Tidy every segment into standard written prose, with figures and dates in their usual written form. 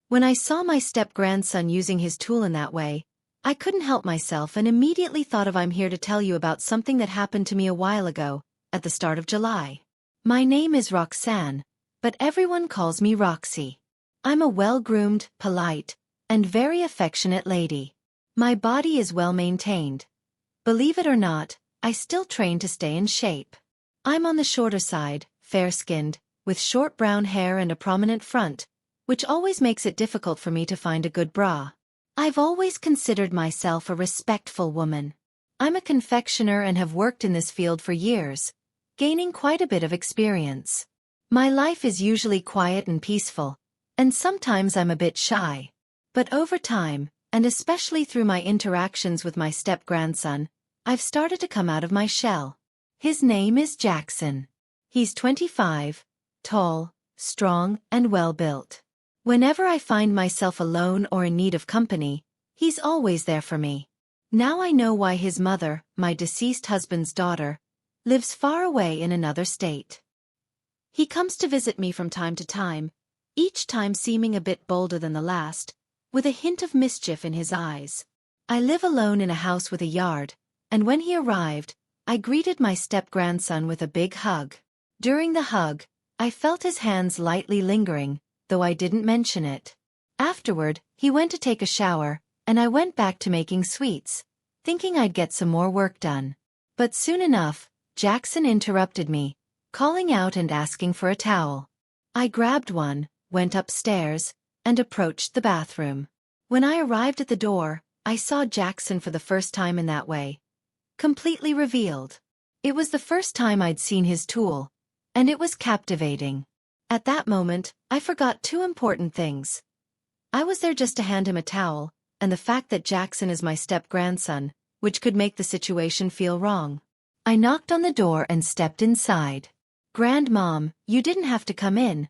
When I saw my step-grandson using his tool in that way, I couldn't help myself and immediately thought of I'm here to tell you about something that happened to me a while ago, at the start of July. My name is Roxanne, but everyone calls me Roxy. I'm a well-groomed, polite, and very affectionate lady. My body is well-maintained. Believe it or not, I still train to stay in shape. I'm on the shorter side, fair-skinned, with short brown hair and a prominent front, which always makes it difficult for me to find a good bra. I've always considered myself a respectful woman. I'm a confectioner and have worked in this field for years, gaining quite a bit of experience. My life is usually quiet and peaceful, and sometimes I'm a bit shy. But over time, and especially through my interactions with my step-grandson, I've started to come out of my shell. His name is Jackson. He's 25, tall, strong, and well-built. Whenever I find myself alone or in need of company, he's always there for me. Now I know why his mother, my deceased husband's daughter, lives far away in another state. He comes to visit me from time to time, each time seeming a bit bolder than the last, with a hint of mischief in his eyes. I live alone in a house with a yard, and when he arrived, I greeted my step-grandson with a big hug. During the hug, I felt his hands lightly lingering, though I didn't mention it. Afterward, he went to take a shower, and I went back to making sweets, thinking I'd get some more work done. But soon enough, Jackson interrupted me, calling out and asking for a towel. I grabbed one, went upstairs, and approached the bathroom. When I arrived at the door, I saw Jackson for the first time in that way, completely revealed. It was the first time I'd seen his tool, and it was captivating. At that moment, I forgot two important things. I was there just to hand him a towel, and the fact that Jackson is my step-grandson, which could make the situation feel wrong. I knocked on the door and stepped inside. "Grandmom, you didn't have to come in.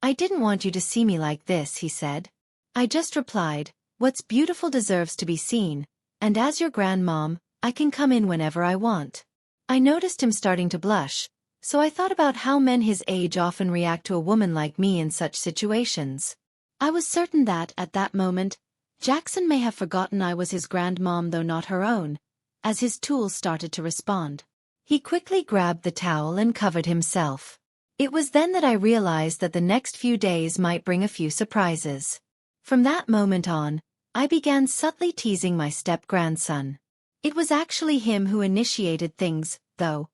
I didn't want you to see me like this," he said. I just replied, "What's beautiful deserves to be seen, and as your grandmom, I can come in whenever I want." I noticed him starting to blush, so I thought about how men his age often react to a woman like me in such situations. I was certain that, at that moment, Jackson may have forgotten I was his grandmom though not her own, as his tools started to respond. He quickly grabbed the towel and covered himself. It was then that I realized that the next few days might bring a few surprises. From that moment on, I began subtly teasing my step-grandson. It was actually him who initiated things, though,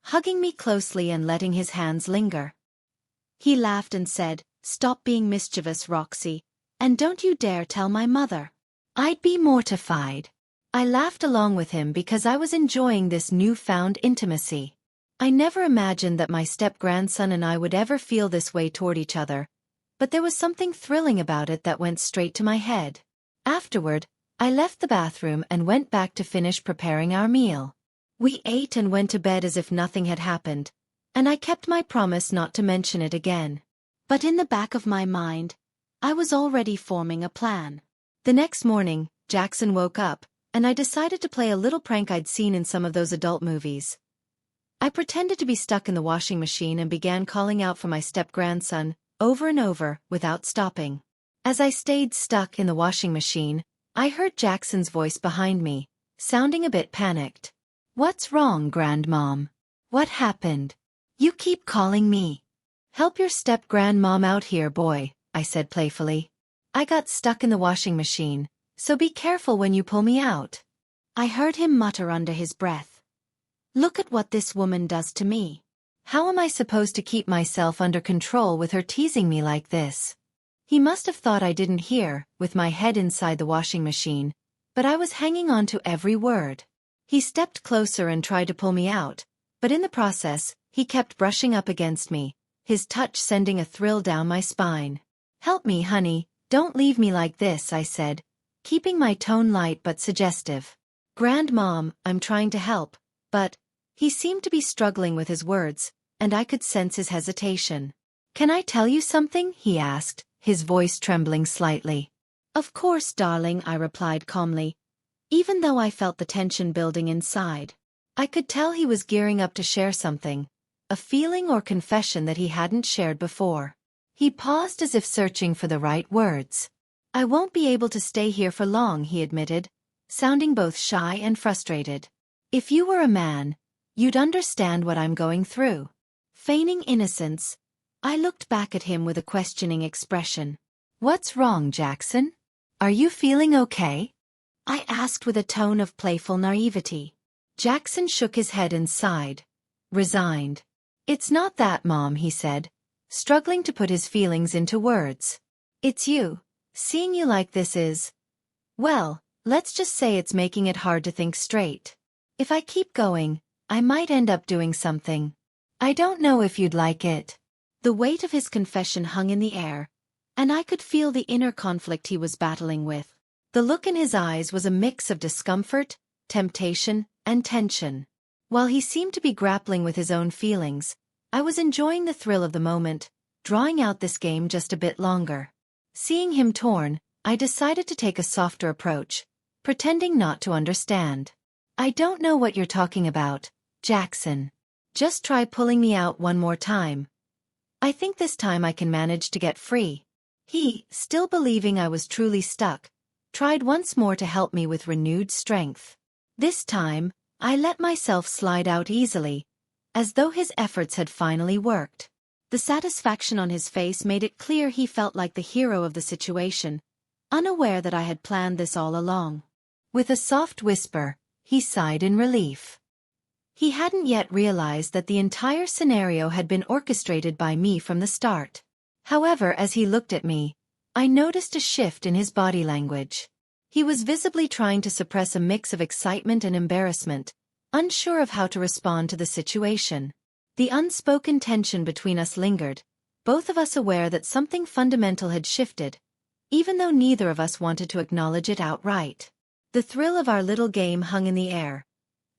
hugging me closely and letting his hands linger. He laughed and said, "Stop being mischievous, Roxy, and don't you dare tell my mother." I'd be mortified. I laughed along with him because I was enjoying this newfound intimacy. I never imagined that my step-grandson and I would ever feel this way toward each other, but there was something thrilling about it that went straight to my head. Afterward, I left the bathroom and went back to finish preparing our meal. We ate and went to bed as if nothing had happened, and I kept my promise not to mention it again. But in the back of my mind, I was already forming a plan. The next morning, Jackson woke up, and I decided to play a little prank I'd seen in some of those adult movies. I pretended to be stuck in the washing machine and began calling out for my step-grandson, over and over, without stopping. As I stayed stuck in the washing machine, I heard Jackson's voice behind me, sounding a bit panicked. "What's wrong, Grandmom? What happened? You keep calling me." "Help your step-grandmom out here, boy," I said playfully. "I got stuck in the washing machine, so be careful when you pull me out." I heard him mutter under his breath, "Look at what this woman does to me. How am I supposed to keep myself under control with her teasing me like this?" He must have thought I didn't hear, with my head inside the washing machine, but I was hanging on to every word. He stepped closer and tried to pull me out, but in the process, he kept brushing up against me, his touch sending a thrill down my spine. "Help me, honey, don't leave me like this," I said, keeping my tone light but suggestive. "Grandmom, I'm trying to help, but..." He seemed to be struggling with his words, and I could sense his hesitation. "Can I tell you something?" he asked, his voice trembling slightly. "Of course, darling," I replied calmly, even though I felt the tension building inside. I could tell he was gearing up to share something, a feeling or confession that he hadn't shared before. He paused as if searching for the right words. I won't be able to stay here for long, he admitted, sounding both shy and frustrated. If you were a man, you'd understand what I'm going through. Feigning innocence, I looked back at him with a questioning expression. What's wrong, Jackson? Are you feeling okay? I asked with a tone of playful naivety. Jackson shook his head and sighed, resigned. It's not that, Mom, he said, struggling to put his feelings into words. It's you. Seeing you like this is, well, let's just say it's making it hard to think straight. If I keep going, I might end up doing something. I don't know if you'd like it. The weight of his confession hung in the air, and I could feel the inner conflict he was battling with. The look in his eyes was a mix of discomfort, temptation, and tension. While he seemed to be grappling with his own feelings, I was enjoying the thrill of the moment, drawing out this game just a bit longer. Seeing him torn, I decided to take a softer approach, pretending not to understand. I don't know what you're talking about, Jackson. Just try pulling me out one more time. I think this time I can manage to get free. He, still believing I was truly stuck, tried once more to help me with renewed strength. This time, I let myself slide out easily, as though his efforts had finally worked. The satisfaction on his face made it clear he felt like the hero of the situation, unaware that I had planned this all along. With a soft whisper, he sighed in relief. He hadn't yet realized that the entire scenario had been orchestrated by me from the start. However, as he looked at me, I noticed a shift in his body language. He was visibly trying to suppress a mix of excitement and embarrassment, unsure of how to respond to the situation. The unspoken tension between us lingered, both of us aware that something fundamental had shifted, even though neither of us wanted to acknowledge it outright. The thrill of our little game hung in the air,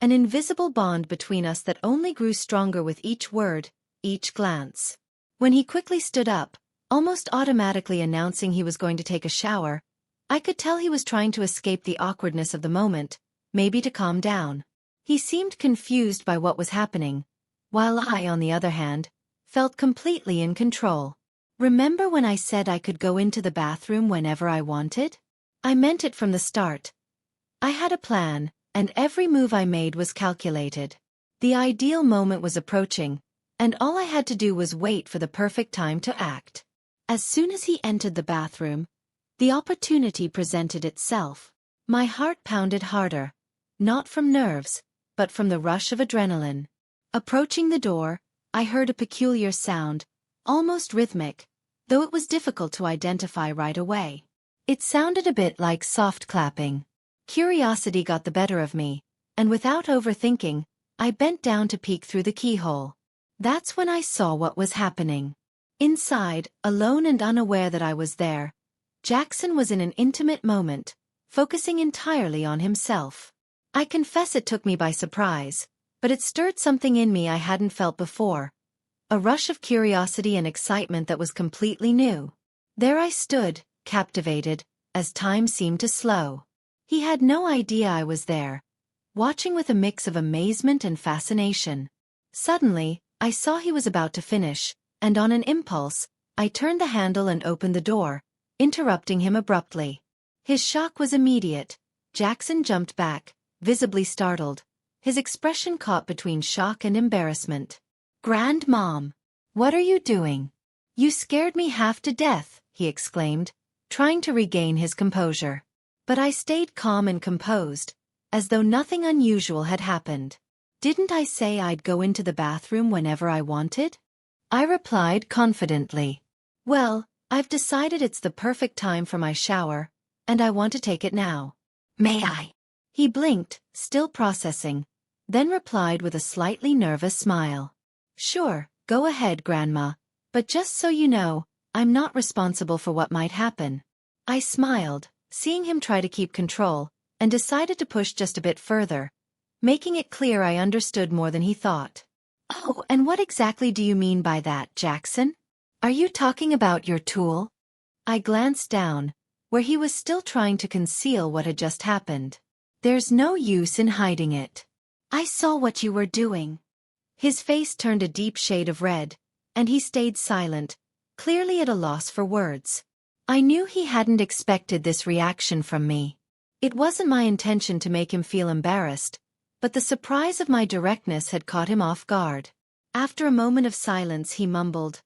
an invisible bond between us that only grew stronger with each word, each glance. When he quickly stood up, almost automatically announcing he was going to take a shower, I could tell he was trying to escape the awkwardness of the moment, maybe to calm down. He seemed confused by what was happening, while I, on the other hand, felt completely in control. Remember when I said I could go into the bathroom whenever I wanted? I meant it from the start. I had a plan, and every move I made was calculated. The ideal moment was approaching, and all I had to do was wait for the perfect time to act. As soon as he entered the bathroom, the opportunity presented itself. My heart pounded harder, not from nerves, but from the rush of adrenaline. Approaching the door, I heard a peculiar sound, almost rhythmic, though it was difficult to identify right away. It sounded a bit like soft clapping. Curiosity got the better of me, and without overthinking, I bent down to peek through the keyhole. That's when I saw what was happening. Inside, alone and unaware that I was there, Jackson was in an intimate moment, focusing entirely on himself. I confess it took me by surprise, but it stirred something in me I hadn't felt before, a rush of curiosity and excitement that was completely new. There I stood, captivated, as time seemed to slow. He had no idea I was there, watching with a mix of amazement and fascination. Suddenly, I saw he was about to finish, and on an impulse, I turned the handle and opened the door, interrupting him abruptly. His shock was immediate. Jackson jumped back, visibly startled, his expression caught between shock and embarrassment. "Grandmom, what are you doing? You scared me half to death," he exclaimed, trying to regain his composure. But I stayed calm and composed, as though nothing unusual had happened. "Didn't I say I'd go into the bathroom whenever I wanted?" I replied confidently. "Well, I've decided it's the perfect time for my shower, and I want to take it now. May I?" He blinked, still processing, then replied with a slightly nervous smile. "Sure, go ahead, Grandma, but just so you know, I'm not responsible for what might happen." I smiled, seeing him try to keep control, and decided to push just a bit further, making it clear I understood more than he thought. "Oh, and what exactly do you mean by that, Jackson? Are you talking about your tool?" I glanced down, where he was still trying to conceal what had just happened. "There's no use in hiding it. I saw what you were doing." His face turned a deep shade of red, and he stayed silent, clearly at a loss for words. I knew he hadn't expected this reaction from me. It wasn't my intention to make him feel embarrassed, but the surprise of my directness had caught him off guard. After a moment of silence he mumbled,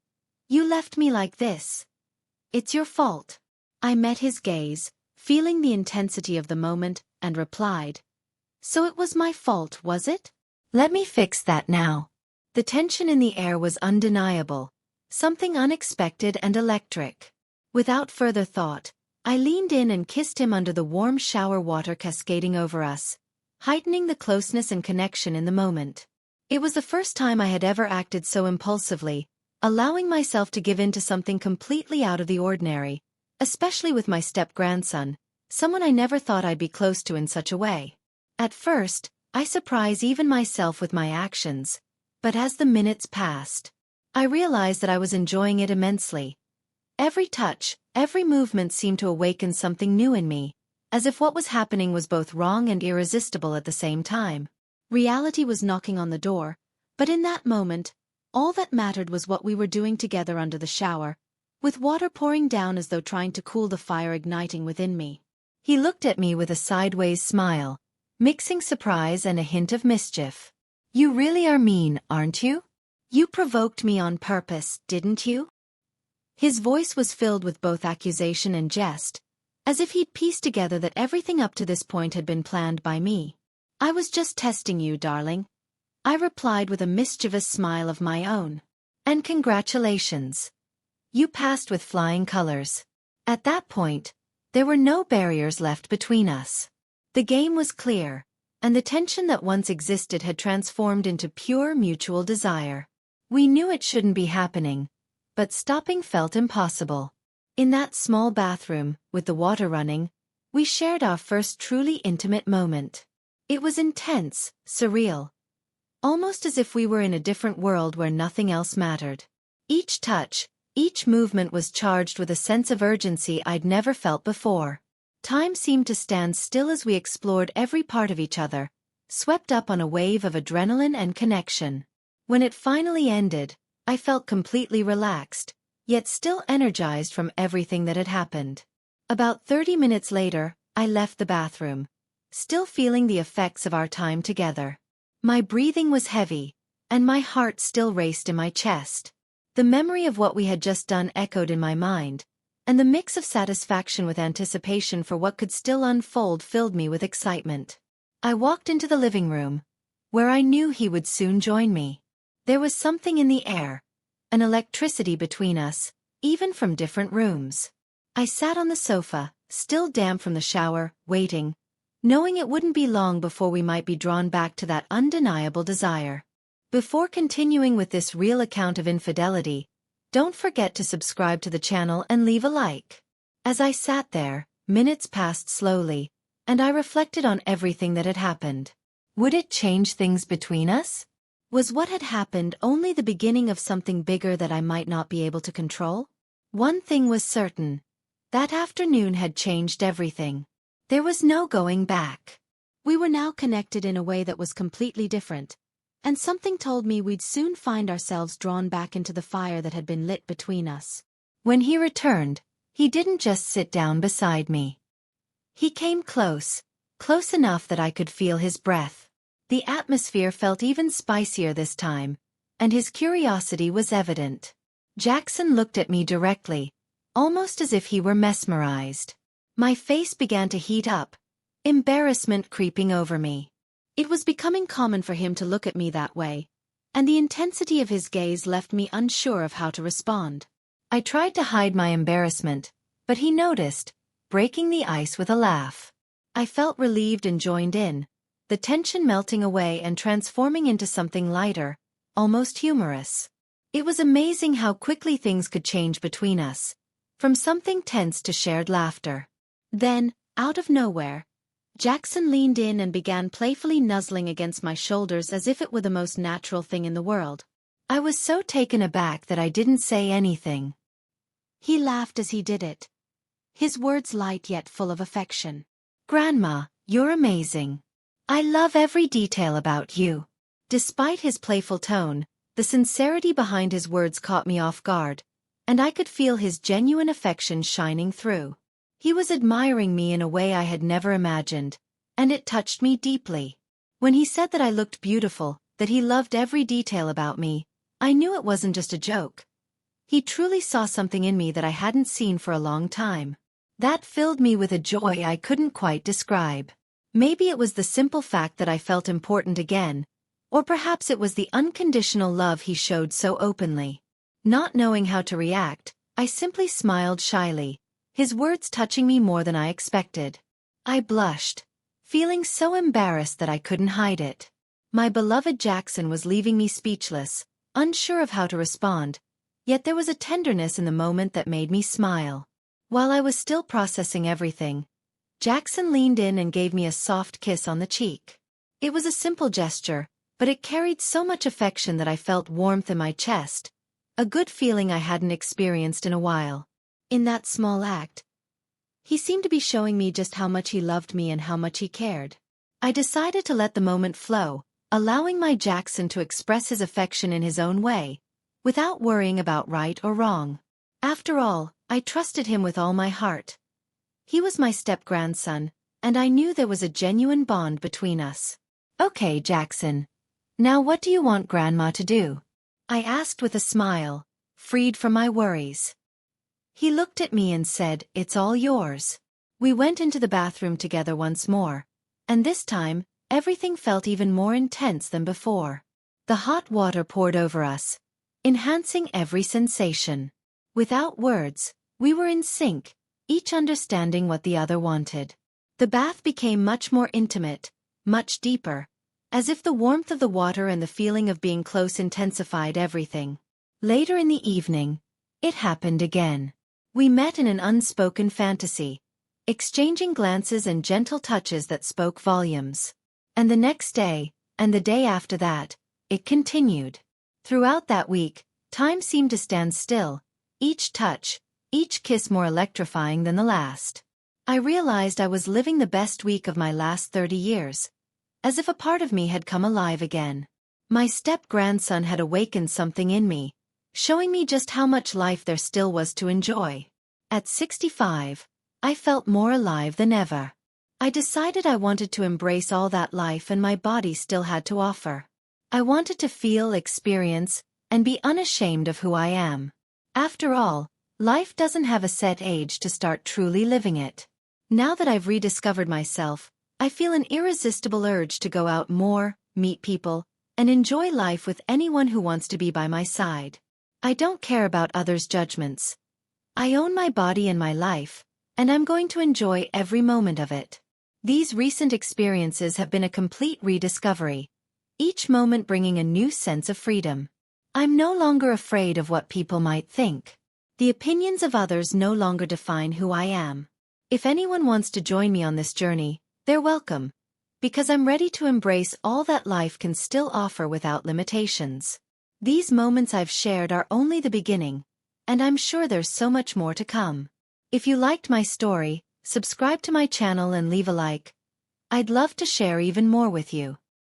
"You left me like this. It's your fault." I met his gaze, feeling the intensity of the moment, and replied, "So it was my fault, was it? Let me fix that now." The tension in the air was undeniable, something unexpected and electric. Without further thought, I leaned in and kissed him under the warm shower water cascading over us, heightening the closeness and connection in the moment. It was the first time I had ever acted so impulsively, allowing myself to give in to something completely out of the ordinary, especially with my step-grandson, someone I never thought I'd be close to in such a way. At first, I surprised even myself with my actions, but as the minutes passed, I realized that I was enjoying it immensely. Every touch, every movement seemed to awaken something new in me, as if what was happening was both wrong and irresistible at the same time. Reality was knocking on the door, but in that moment, all that mattered was what we were doing together under the shower, with water pouring down as though trying to cool the fire igniting within me. He looked at me with a sideways smile, mixing surprise and a hint of mischief. "You really are mean, aren't you? You provoked me on purpose, didn't you?" His voice was filled with both accusation and jest, as if he'd pieced together that everything up to this point had been planned by me. "I was just testing you, darling," I replied with a mischievous smile of my own. "And congratulations. You passed with flying colors." At that point, there were no barriers left between us. The game was clear, and the tension that once existed had transformed into pure mutual desire. We knew it shouldn't be happening, but stopping felt impossible. In that small bathroom, with the water running, we shared our first truly intimate moment. It was intense, surreal, almost as if we were in a different world where nothing else mattered. Each touch, each movement was charged with a sense of urgency I'd never felt before. Time seemed to stand still as we explored every part of each other, swept up on a wave of adrenaline and connection. When it finally ended, I felt completely relaxed, yet still energized from everything that had happened. About 30 minutes later, I left the bathroom, still feeling the effects of our time together. My breathing was heavy, and my heart still raced in my chest. The memory of what we had just done echoed in my mind, and the mix of satisfaction with anticipation for what could still unfold filled me with excitement. I walked into the living room, where I knew he would soon join me. There was something in the air, an electricity between us, even from different rooms. I sat on the sofa, still damp from the shower, waiting, knowing it wouldn't be long before we might be drawn back to that undeniable desire. Before continuing with this real account of infidelity, don't forget to subscribe to the channel and leave a like. As I sat there, minutes passed slowly, and I reflected on everything that had happened. Would it change things between us? Was what had happened only the beginning of something bigger that I might not be able to control? One thing was certain. That afternoon had changed everything. There was no going back. We were now connected in a way that was completely different, and something told me we'd soon find ourselves drawn back into the fire that had been lit between us. When he returned, he didn't just sit down beside me. He came close, close enough that I could feel his breath. The atmosphere felt even spicier this time, and his curiosity was evident. Jackson looked at me directly, almost as if he were mesmerized. My face began to heat up, embarrassment creeping over me. It was becoming common for him to look at me that way, and the intensity of his gaze left me unsure of how to respond. I tried to hide my embarrassment, but he noticed, breaking the ice with a laugh. I felt relieved and joined in, the tension melting away and transforming into something lighter, almost humorous. It was amazing how quickly things could change between us, from something tense to shared laughter. Then, out of nowhere, Jackson leaned in and began playfully nuzzling against my shoulders as if it were the most natural thing in the world. I was so taken aback that I didn't say anything. He laughed as he did it, his words light yet full of affection. "Grandma, you're amazing. I love every detail about you." Despite his playful tone, the sincerity behind his words caught me off guard, and I could feel his genuine affection shining through. He was admiring me in a way I had never imagined, and it touched me deeply. When he said that I looked beautiful, that he loved every detail about me, I knew it wasn't just a joke. He truly saw something in me that I hadn't seen for a long time. That filled me with a joy I couldn't quite describe. Maybe it was the simple fact that I felt important again, or perhaps it was the unconditional love he showed so openly. Not knowing how to react, I simply smiled shyly, his words touching me more than I expected. I blushed, feeling so embarrassed that I couldn't hide it. My beloved Jackson was leaving me speechless, unsure of how to respond, yet there was a tenderness in the moment that made me smile. While I was still processing everything, Jackson leaned in and gave me a soft kiss on the cheek. It was a simple gesture, but it carried so much affection that I felt warmth in my chest, a good feeling I hadn't experienced in a while. In that small act, he seemed to be showing me just how much he loved me and how much he cared. I decided to let the moment flow, allowing my Jackson to express his affection in his own way, without worrying about right or wrong. After all, I trusted him with all my heart. He was my step-grandson, and I knew there was a genuine bond between us. "Okay, Jackson. Now what do you want Grandma to do?" I asked with a smile, freed from my worries. He looked at me and said, "It's all yours." We went into the bathroom together once more, and this time, everything felt even more intense than before. The hot water poured over us, enhancing every sensation. Without words, we were in sync, each understanding what the other wanted. The bath became much more intimate, much deeper, as if the warmth of the water and the feeling of being close intensified everything. Later in the evening, it happened again. We met in an unspoken fantasy, exchanging glances and gentle touches that spoke volumes. And the next day, and the day after that, it continued. Throughout that week, time seemed to stand still, each touch, each kiss more electrifying than the last. I realized I was living the best week of my last 30 years, as if a part of me had come alive again. My step-grandson had awakened something in me, showing me just how much life there still was to enjoy. At 65, I felt more alive than ever. I decided I wanted to embrace all that life and my body still had to offer. I wanted to feel, experience, and be unashamed of who I am. After all, life doesn't have a set age to start truly living it. Now that I've rediscovered myself, I feel an irresistible urge to go out more, meet people, and enjoy life with anyone who wants to be by my side. I don't care about others' judgments. I own my body and my life, and I'm going to enjoy every moment of it. These recent experiences have been a complete rediscovery, each moment bringing a new sense of freedom. I'm no longer afraid of what people might think. The opinions of others no longer define who I am. If anyone wants to join me on this journey, they're welcome, because I'm ready to embrace all that life can still offer without limitations. These moments I've shared are only the beginning, and I'm sure there's so much more to come. If you liked my story, subscribe to my channel and leave a like. I'd love to share even more with you.